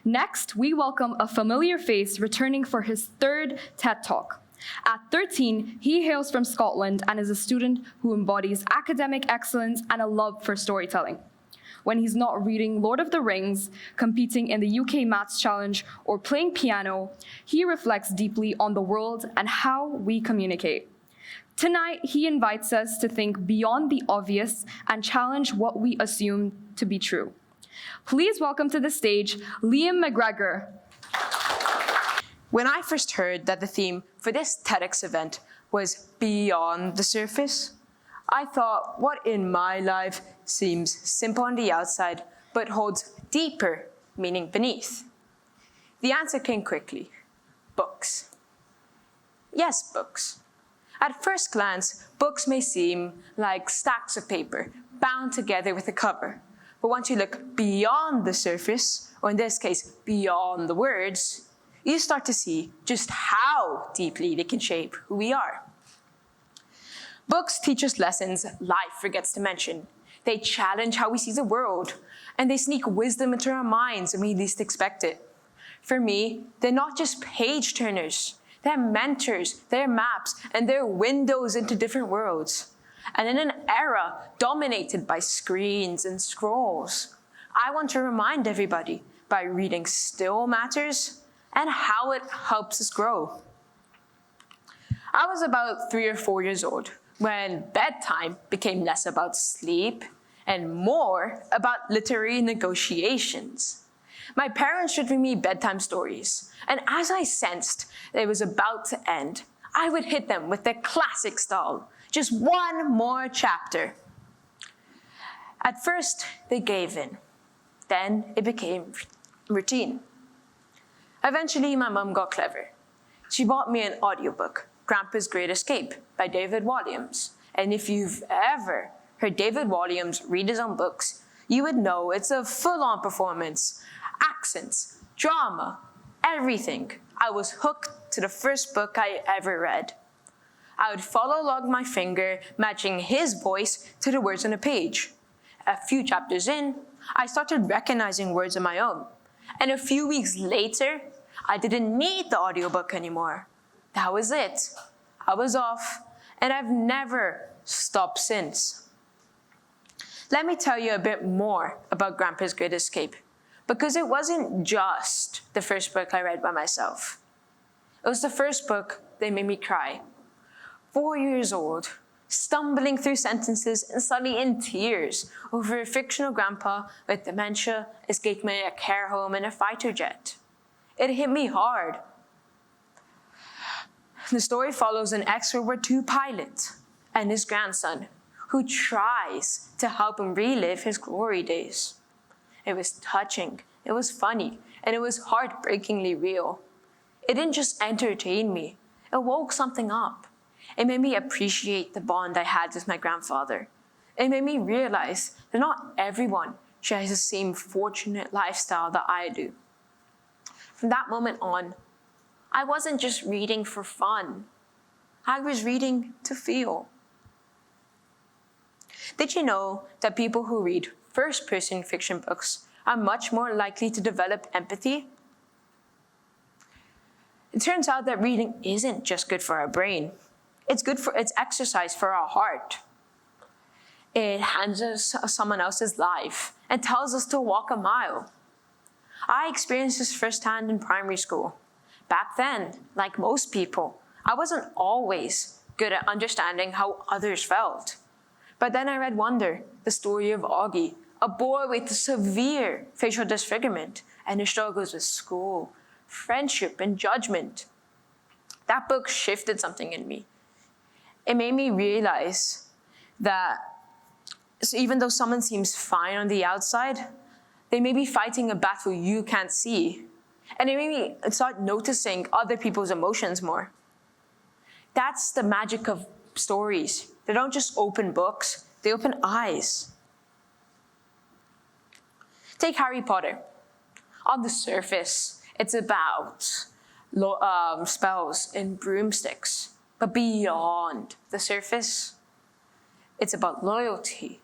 Next, we welcome a familiar face returning for his third TED Talk. At 13, he hails from Scotland and is a student who embodies academic excellence and a love for storytelling. When he's not reading Lord of the Rings, competing in the UK Maths Challenge, or playing piano, he reflects deeply on the world and how we communicate. Tonight, he invites us to think beyond the obvious and challenge what we assume to be true. Please welcome to the stage, Liam McGregor. When I first heard that the theme for this TEDx event was beyond the surface, I thought what in my life seems simple on the outside, but holds deeper meaning beneath. The answer came quickly: books. Yes, books. At first glance, books may seem like stacks of paper bound together with a cover. But once you look beyond the surface, or in this case, beyond the words, you start to see just how deeply they can shape who we are. Books teach us lessons life forgets to mention. They challenge how we see the world, and they sneak wisdom into our minds when we least expect it. For me, they're not just page turners. They're mentors, they're maps, and they're windows into different worlds. And in an era dominated by screens and scrolls, I want to remind everybody by reading still matters and how it helps us grow. I was about 3 or 4 years old when bedtime became less about sleep and more about literary negotiations. My parents would read me bedtime stories, and as I sensed that it was about to end, I would hit them with the classic style, just one more chapter. At first, they gave in. Then it became routine. Eventually, my mom got clever. She bought me an audiobook, Grandpa's Great Escape by David Walliams. And if you've ever heard David Walliams read his own books, you would know it's a full-on performance. Accents, drama, everything. I was hooked to the first book I ever read. I would follow along my finger, matching his voice to the words on the page. A few chapters in, I started recognizing words of my own. And a few weeks later, I didn't need the audiobook anymore. That was it. I was off, and I've never stopped since. Let me tell you a bit more about Grandpa's Great Escape, because it wasn't just the first book I read by myself. It was the first book that made me cry. 4 years old, stumbling through sentences and suddenly in tears over a fictional grandpa with dementia escaping a care home in a fighter jet. It hit me hard. The story follows an ex-World War II pilot and his grandson who tries to help him relive his glory days. It was touching, it was funny, and it was heartbreakingly real. It didn't just entertain me, it woke something up. It made me appreciate the bond I had with my grandfather. It made me realize that not everyone shares the same fortunate lifestyle that I do. From that moment on, I wasn't just reading for fun. I was reading to feel. Did you know that people who read first-person fiction books are much more likely to develop empathy? It turns out that reading isn't just good for our brain. It's exercise for our heart. It hands us someone else's life and tells us to walk a mile. I experienced this firsthand in primary school. Back then, like most people, I wasn't always good at understanding how others felt. But then I read Wonder, the story of Augie, a boy with severe facial disfigurement and his struggles with school, friendship, and judgment. That book shifted something in me. It made me realize that even though someone seems fine on the outside, they may be fighting a battle you can't see. And it made me start noticing other people's emotions more. That's the magic of stories. They don't just open books, they open eyes. Take Harry Potter. On the surface, it's about spells and broomsticks. But beyond the surface, it's about loyalty,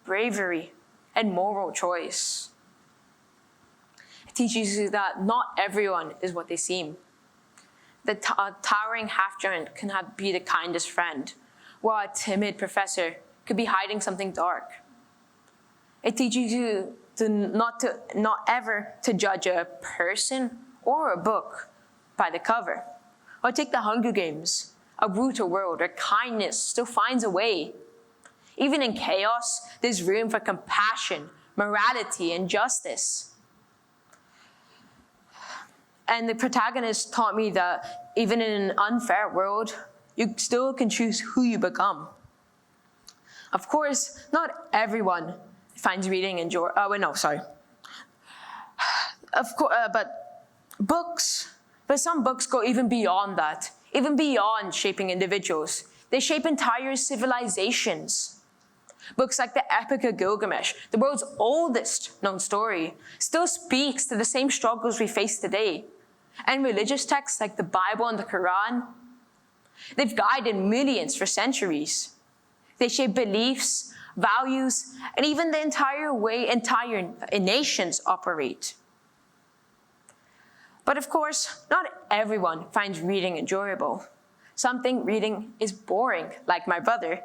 bravery, and moral choice. It teaches you that not everyone is what they seem. The towering half-giant can be the kindest friend, while a timid professor could be hiding something dark. It teaches you not ever to judge a person or a book by the cover. Or take the Hunger Games, a brutal world where kindness still finds a way. Even in chaos, there's room for compassion, morality, and justice. And the protagonist taught me that even in an unfair world, you still can choose who you become. Of course, not everyone finds reading but some books go even beyond that, even beyond shaping individuals. They shape entire civilizations. Books like the Epic of Gilgamesh, the world's oldest known story, still speaks to the same struggles we face today. And religious texts like the Bible and the Quran, they've guided millions for centuries. They shape beliefs, values, and even the entire way nations operate. But of course, not everyone finds reading enjoyable. Some think reading is boring, like my brother,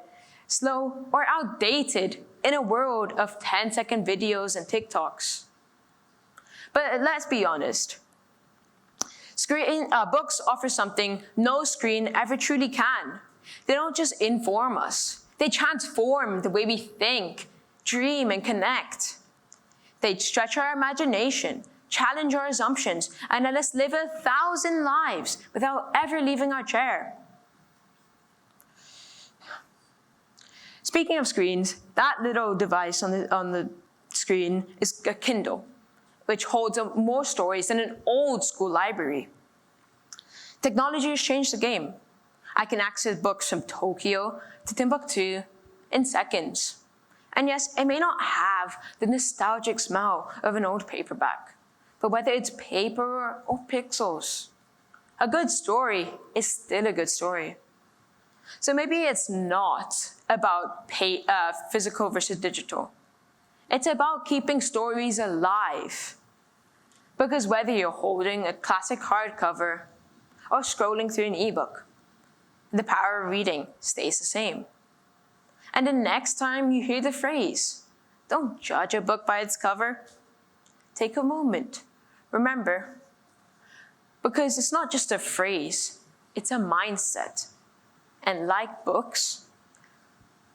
slow or outdated in a world of 10-second videos and TikToks. But let's be honest. Books offer something no screen ever truly can. They don't just inform us. They transform the way we think, dream, and connect. They stretch our imagination, challenge our assumptions, and let us live 1,000 lives without ever leaving our chair. Speaking of screens, that little device on the screen is a Kindle, which holds more stories than an old school library. Technology has changed the game. I can access books from Tokyo to Timbuktu in seconds. And yes, it may not have the nostalgic smell of an old paperback, but whether it's paper or pixels, a good story is still a good story. So maybe it's not about physical versus digital. It's about keeping stories alive. Because whether you're holding a classic hardcover or scrolling through an ebook, the power of reading stays the same. And the next time you hear the phrase, "Don't judge a book by its cover," take a moment. Remember, because it's not just a phrase, it's a mindset. And like books,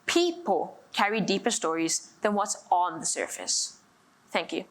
people carry deeper stories than what's on the surface. Thank you.